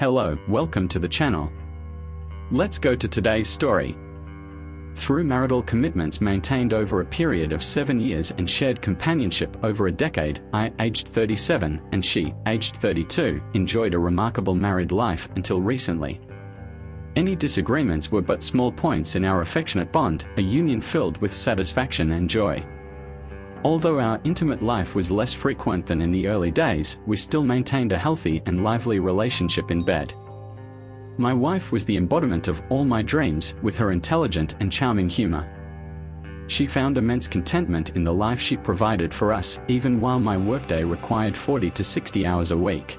Hello, welcome to the channel. Let's go to today's story. Through marital commitments maintained over a period of 7 years and shared companionship over a decade, I, aged 37, and she, aged 32, enjoyed a remarkable married life until recently. Any disagreements were but small points in our affectionate bond, a union filled with satisfaction and joy. Although our intimate life was less frequent than in the early days, we still maintained a healthy and lively relationship in bed. My wife was the embodiment of all my dreams, with her intelligent and charming humor. She found immense contentment in the life she provided for us, even while my workday required 40 to 60 hours a week.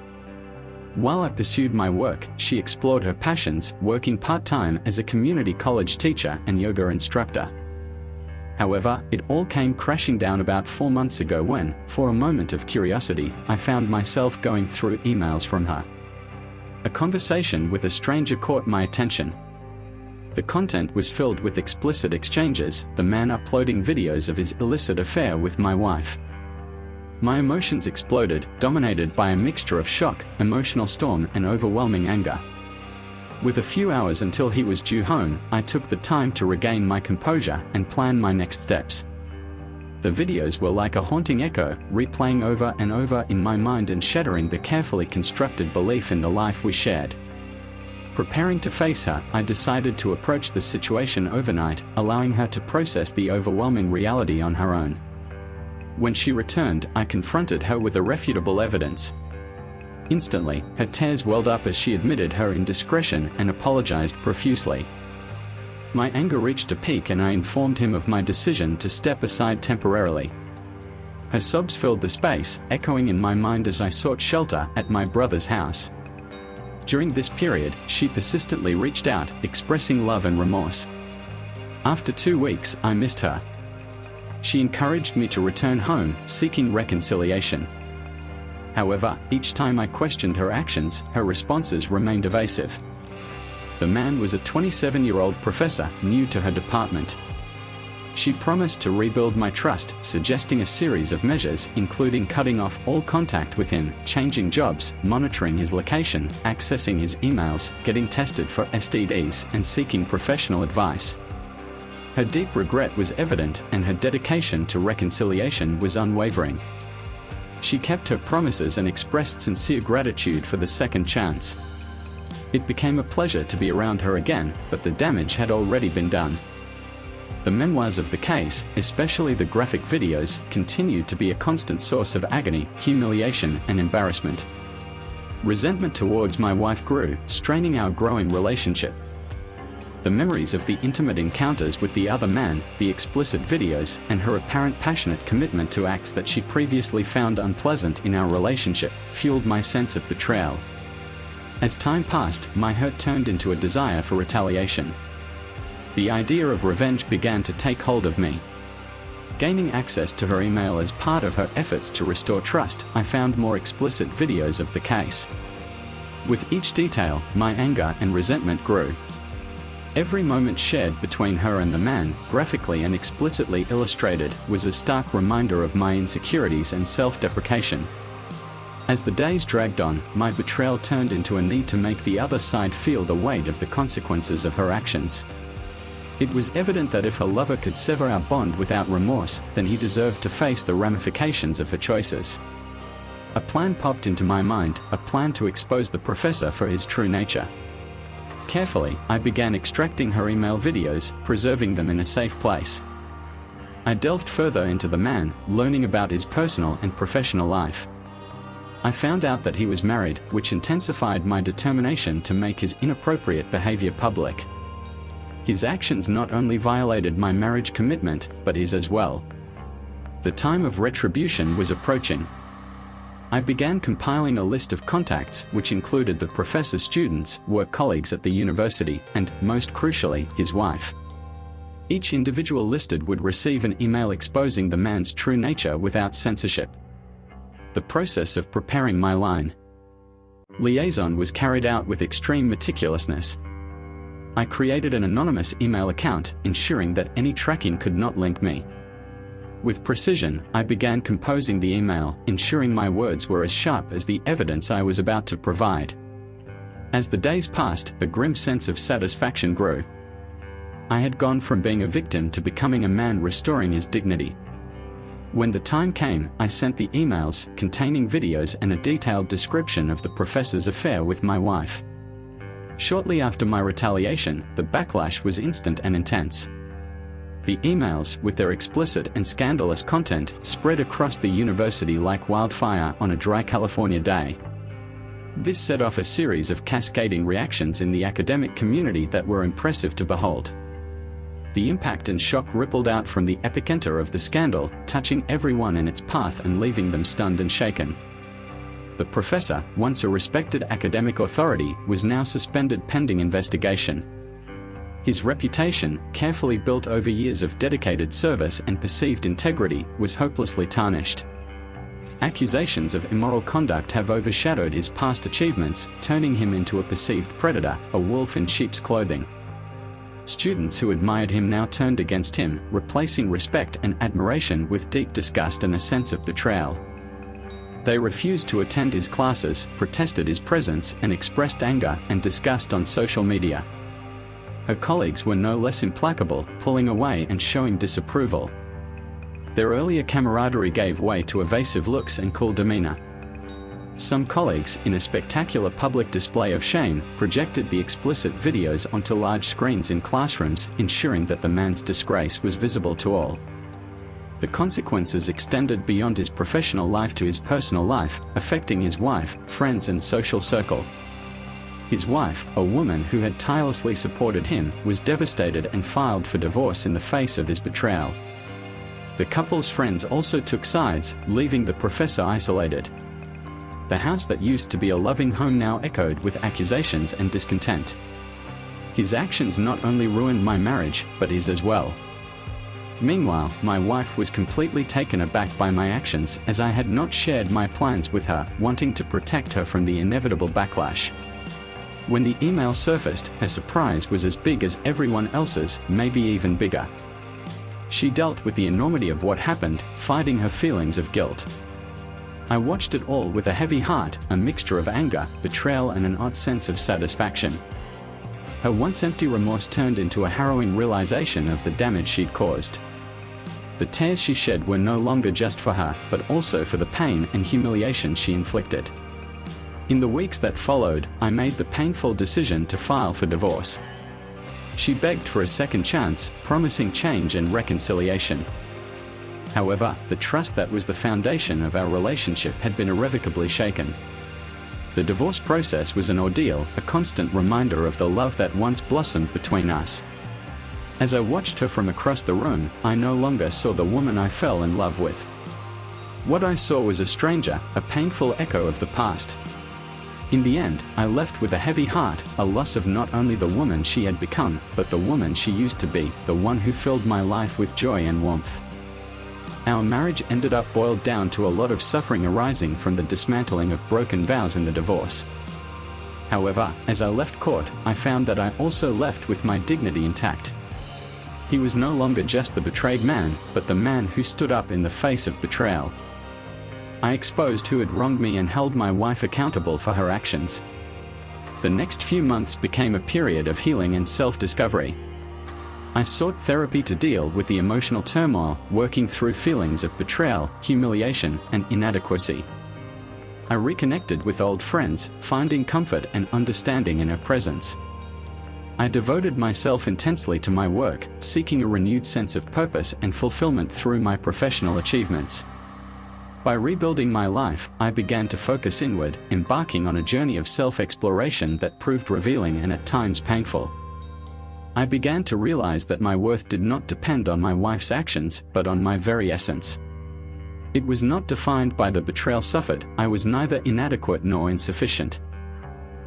While I pursued my work, she explored her passions, working part-time as a community college teacher and yoga instructor. However, it all came crashing down about 4 months ago when, for a moment of curiosity, I found myself going through emails from her. A conversation with a stranger caught my attention. The content was filled with explicit exchanges, the man uploading videos of his illicit affair with my wife. My emotions exploded, dominated by a mixture of shock, emotional storm, and overwhelming anger. With a few hours until he was due home, I took the time to regain my composure and plan my next steps. The videos were like a haunting echo, replaying over and over in my mind and shattering the carefully constructed belief in the life we shared. Preparing to face her, I decided to approach the situation overnight, allowing her to process the overwhelming reality on her own. When she returned, I confronted her with irrefutable evidence. Instantly, her tears welled up as she admitted her indiscretion and apologized profusely. My anger reached a peak and I informed him of my decision to step aside temporarily. Her sobs filled the space, echoing in my mind as I sought shelter at my brother's house. During this period, she persistently reached out, expressing love and remorse. After 2 weeks, I missed her. She encouraged me to return home, seeking reconciliation. However, each time I questioned her actions, her responses remained evasive. The man was a 27-year-old professor, new to her department. She promised to rebuild my trust, suggesting a series of measures, including cutting off all contact with him, changing jobs, monitoring his location, accessing his emails, getting tested for STDs, and seeking professional advice. Her deep regret was evident, and her dedication to reconciliation was unwavering. She kept her promises and expressed sincere gratitude for the second chance. It became a pleasure to be around her again, but the damage had already been done. The memoirs of the case, especially the graphic videos, continued to be a constant source of agony, humiliation, and embarrassment. Resentment towards my wife grew, straining our growing relationship. The memories of the intimate encounters with the other man, the explicit videos, and her apparent passionate commitment to acts that she previously found unpleasant in our relationship, fueled my sense of betrayal. As time passed, my hurt turned into a desire for retaliation. The idea of revenge began to take hold of me. Gaining access to her email as part of her efforts to restore trust, I found more explicit videos of the case. With each detail, my anger and resentment grew. Every moment shared between her and the man, graphically and explicitly illustrated, was a stark reminder of my insecurities and self-deprecation. As the days dragged on, my betrayal turned into a need to make the other side feel the weight of the consequences of her actions. It was evident that if her lover could sever our bond without remorse, then he deserved to face the ramifications of her choices. A plan popped into my mind, a plan to expose the professor for his true nature. Carefully, I began extracting her email videos, preserving them in a safe place. I delved further into the man, learning about his personal and professional life. I found out that he was married, which intensified my determination to make his inappropriate behavior public. His actions not only violated my marriage commitment, but his as well. The time of retribution was approaching. I began compiling a list of contacts, which included the professor's students, work colleagues at the university, and, most crucially, his wife. Each individual listed would receive an email exposing the man's true nature without censorship. The process of preparing my liaison was carried out with extreme meticulousness. I created an anonymous email account, ensuring that any tracking could not link me. With precision, I began composing the email, ensuring my words were as sharp as the evidence I was about to provide. As the days passed, a grim sense of satisfaction grew. I had gone from being a victim to becoming a man restoring his dignity. When the time came, I sent the emails containing videos and a detailed description of the professor's affair with my wife. Shortly after my retaliation, the backlash was instant and intense. The emails, with their explicit and scandalous content, spread across the university like wildfire on a dry California day. This set off a series of cascading reactions in the academic community that were impressive to behold. The impact and shock rippled out from the epicenter of the scandal, touching everyone in its path and leaving them stunned and shaken. The professor, once a respected academic authority, was now suspended pending investigation. His reputation, carefully built over years of dedicated service and perceived integrity, was hopelessly tarnished. Accusations of immoral conduct have overshadowed his past achievements, turning him into a perceived predator, a wolf in sheep's clothing. Students who admired him now turned against him, replacing respect and admiration with deep disgust and a sense of betrayal. They refused to attend his classes, protested his presence, and expressed anger and disgust on social media. Her colleagues were no less implacable, pulling away and showing disapproval. Their earlier camaraderie gave way to evasive looks and cool demeanor. Some colleagues, in a spectacular public display of shame, projected the explicit videos onto large screens in classrooms, ensuring that the man's disgrace was visible to all. The consequences extended beyond his professional life to his personal life, affecting his wife, friends, and social circle. His wife, a woman who had tirelessly supported him, was devastated and filed for divorce in the face of his betrayal. The couple's friends also took sides, leaving the professor isolated. The house that used to be a loving home now echoed with accusations and discontent. His actions not only ruined my marriage, but his as well. Meanwhile, my wife was completely taken aback by my actions, as I had not shared my plans with her, wanting to protect her from the inevitable backlash. When the email surfaced, her surprise was as big as everyone else's, maybe even bigger. She dealt with the enormity of what happened, fighting her feelings of guilt. I watched it all with a heavy heart, a mixture of anger, betrayal, and an odd sense of satisfaction. Her once empty remorse turned into a harrowing realization of the damage she'd caused. The tears she shed were no longer just for her, but also for the pain and humiliation she inflicted. In the weeks that followed, I made the painful decision to file for divorce. She begged for a second chance, promising change and reconciliation. However, the trust that was the foundation of our relationship had been irrevocably shaken. The divorce process was an ordeal, a constant reminder of the love that once blossomed between us. As I watched her from across the room, I no longer saw the woman I fell in love with. What I saw was a stranger, a painful echo of the past. In the end, I left with a heavy heart, a loss of not only the woman she had become, but the woman she used to be, the one who filled my life with joy and warmth. Our marriage ended up boiled down to a lot of suffering arising from the dismantling of broken vows in the divorce. However, as I left court, I found that I also left with my dignity intact. He was no longer just the betrayed man, but the man who stood up in the face of betrayal. I exposed who had wronged me and held my wife accountable for her actions. The next few months became a period of healing and self-discovery. I sought therapy to deal with the emotional turmoil, working through feelings of betrayal, humiliation, and inadequacy. I reconnected with old friends, finding comfort and understanding in her presence. I devoted myself intensely to my work, seeking a renewed sense of purpose and fulfillment through my professional achievements. By rebuilding my life, I began to focus inward, embarking on a journey of self-exploration that proved revealing and at times painful. I began to realize that my worth did not depend on my wife's actions, but on my very essence. It was not defined by the betrayal suffered. I was neither inadequate nor insufficient.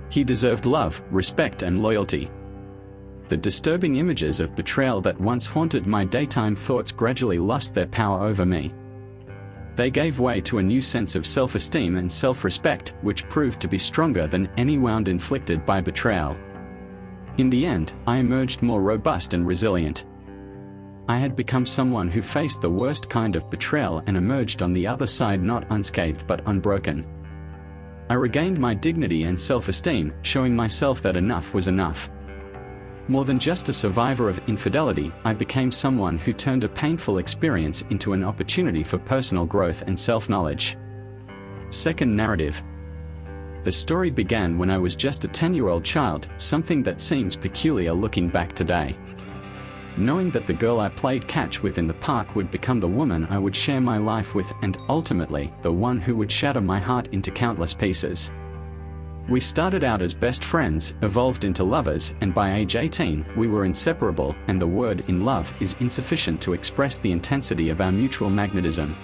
He deserved love, respect, and loyalty. The disturbing images of betrayal that once haunted my daytime thoughts gradually lost their power over me. They gave way to a new sense of self-esteem and self-respect, which proved to be stronger than any wound inflicted by betrayal. In the end, I emerged more robust and resilient. I had become someone who faced the worst kind of betrayal and emerged on the other side not unscathed but unbroken. I regained my dignity and self-esteem, showing myself that enough was enough. More than just a survivor of infidelity, I became someone who turned a painful experience into an opportunity for personal growth and self-knowledge. Second narrative. The story began when I was just a 10-year-old child, something that seems peculiar looking back today. Knowing that the girl I played catch with in the park would become the woman I would share my life with and, ultimately, the one who would shatter my heart into countless pieces. We started out as best friends, evolved into lovers, and by age 18, we were inseparable, and the word "in love" is insufficient to express the intensity of our mutual magnetism.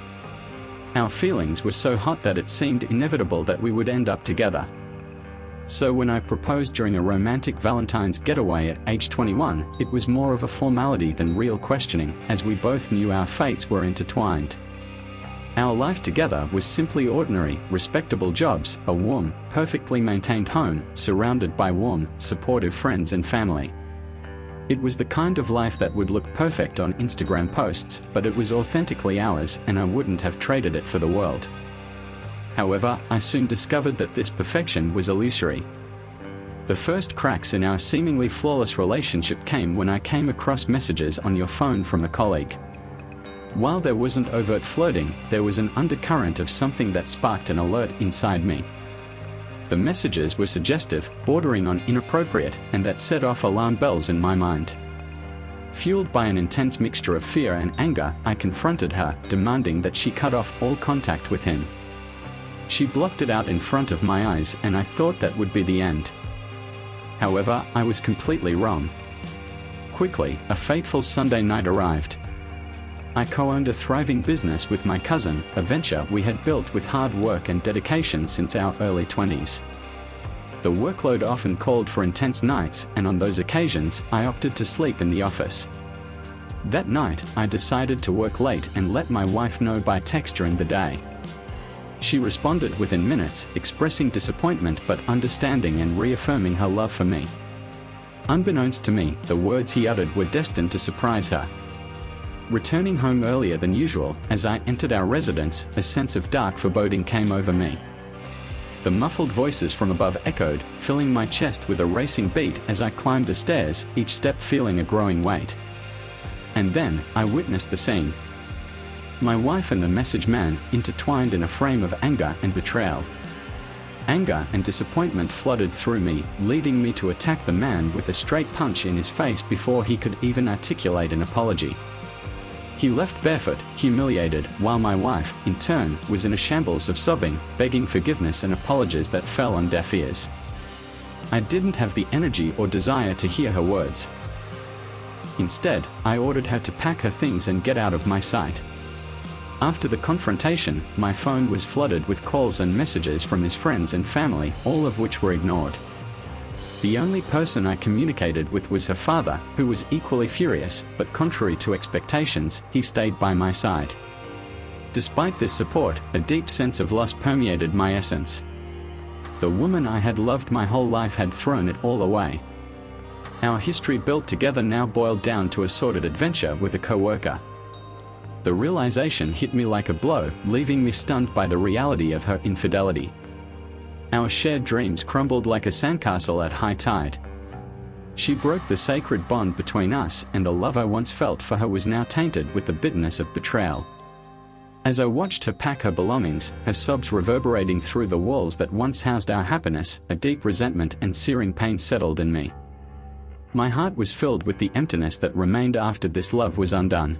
Our feelings were so hot that it seemed inevitable that we would end up together. So when I proposed during a romantic Valentine's getaway at age 21, it was more of a formality than real questioning, as we both knew our fates were intertwined. Our life together was simply ordinary, respectable jobs, a warm, perfectly maintained home, surrounded by warm, supportive friends and family. It was the kind of life that would look perfect on Instagram posts, but it was authentically ours, and I wouldn't have traded it for the world. However, I soon discovered that this perfection was illusory. The first cracks in our seemingly flawless relationship came when I came across messages on your phone from a colleague. While there wasn't overt flirting, there was an undercurrent of something that sparked an alert inside me. The messages were suggestive, bordering on inappropriate, and that set off alarm bells in my mind. Fueled by an intense mixture of fear and anger, I confronted her, demanding that she cut off all contact with him. She blocked it out in front of my eyes, and I thought that would be the end. However, I was completely wrong. Quickly, a fateful Sunday night arrived. I co-owned a thriving business with my cousin, a venture we had built with hard work and dedication since our early 20s. The workload often called for intense nights, and on those occasions, I opted to sleep in the office. That night, I decided to work late and let my wife know by text during the day. She responded within minutes, expressing disappointment but understanding and reaffirming her love for me. Unbeknownst to me, the words he uttered were destined to surprise her. Returning home earlier than usual, as I entered our residence, a sense of dark foreboding came over me. The muffled voices from above echoed, filling my chest with a racing beat as I climbed the stairs, each step feeling a growing weight. And then, I witnessed the scene. My wife and the message man, intertwined in a frame of anger and betrayal. Anger and disappointment flooded through me, leading me to attack the man with a straight punch in his face before he could even articulate an apology. He left barefoot, humiliated, while my wife, in turn, was in a shambles of sobbing, begging forgiveness and apologies that fell on deaf ears. I didn't have the energy or desire to hear her words. Instead, I ordered her to pack her things and get out of my sight. After the confrontation, my phone was flooded with calls and messages from his friends and family, all of which were ignored. The only person I communicated with was her father, who was equally furious, but contrary to expectations, he stayed by my side. Despite this support, a deep sense of loss permeated my essence. The woman I had loved my whole life had thrown it all away. Our history built together now boiled down to a sordid adventure with a co-worker. The realization hit me like a blow, leaving me stunned by the reality of her infidelity. Our shared dreams crumbled like a sandcastle at high tide. She broke the sacred bond between us, and the love I once felt for her was now tainted with the bitterness of betrayal. As I watched her pack her belongings, her sobs reverberating through the walls that once housed our happiness, a deep resentment and searing pain settled in me. My heart was filled with the emptiness that remained after this love was undone.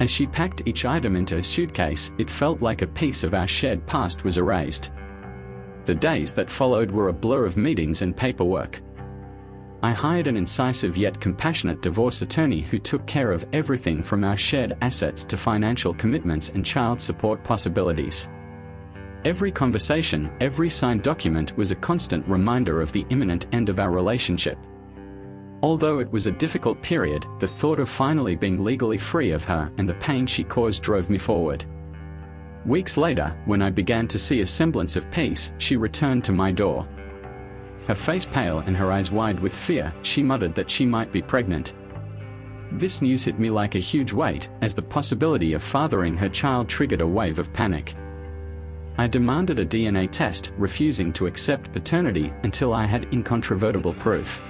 As she packed each item into a suitcase, it felt like a piece of our shared past was erased. The days that followed were a blur of meetings and paperwork. I hired an incisive yet compassionate divorce attorney who took care of everything from our shared assets to financial commitments and child support possibilities. Every conversation, every signed document was a constant reminder of the imminent end of our relationship. Although it was a difficult period, the thought of finally being legally free of her and the pain she caused drove me forward. Weeks later, when I began to see a semblance of peace, she returned to my door. Her face pale and her eyes wide with fear, she muttered that she might be pregnant. This news hit me like a huge weight, as the possibility of fathering her child triggered a wave of panic. I demanded a DNA test, refusing to accept paternity until I had incontrovertible proof.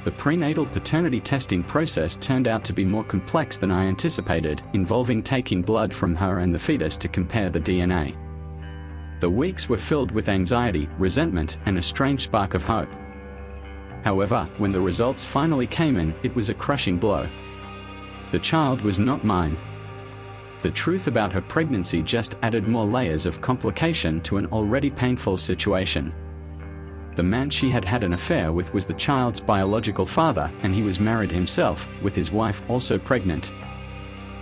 The prenatal paternity testing process turned out to be more complex than I anticipated, involving taking blood from her and the fetus to compare the DNA. The weeks were filled with anxiety, resentment, and a strange spark of hope. However, when the results finally came in, it was a crushing blow. The child was not mine. The truth about her pregnancy just added more layers of complication to an already painful situation. The man she had had an affair with was the child's biological father, and he was married himself, with his wife also pregnant.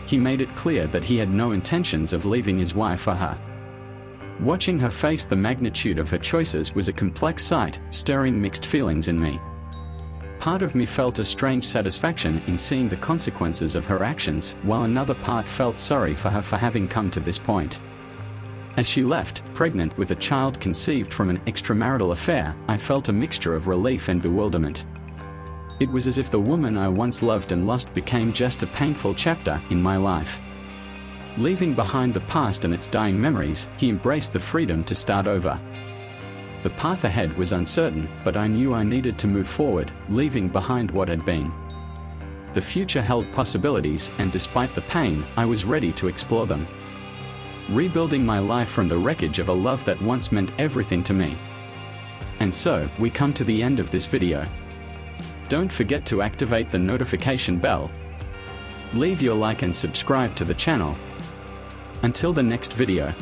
He made it clear that he had no intentions of leaving his wife for her. Watching her face the magnitude of her choices was a complex sight, stirring mixed feelings in me. Part of me felt a strange satisfaction in seeing the consequences of her actions, while another part felt sorry for her for having come to this point. As she left, pregnant with a child conceived from an extramarital affair, I felt a mixture of relief and bewilderment. It was as if the woman I once loved and lost became just a painful chapter in my life. Leaving behind the past and its dying memories, he embraced the freedom to start over. The path ahead was uncertain, but I knew I needed to move forward, leaving behind what had been. The future held possibilities, and despite the pain, I was ready to explore them. Rebuilding my life from the wreckage of a love that once meant everything to me. And so, we come to the end of this video. Don't forget to activate the notification bell. Leave your like and subscribe to the channel. Until the next video.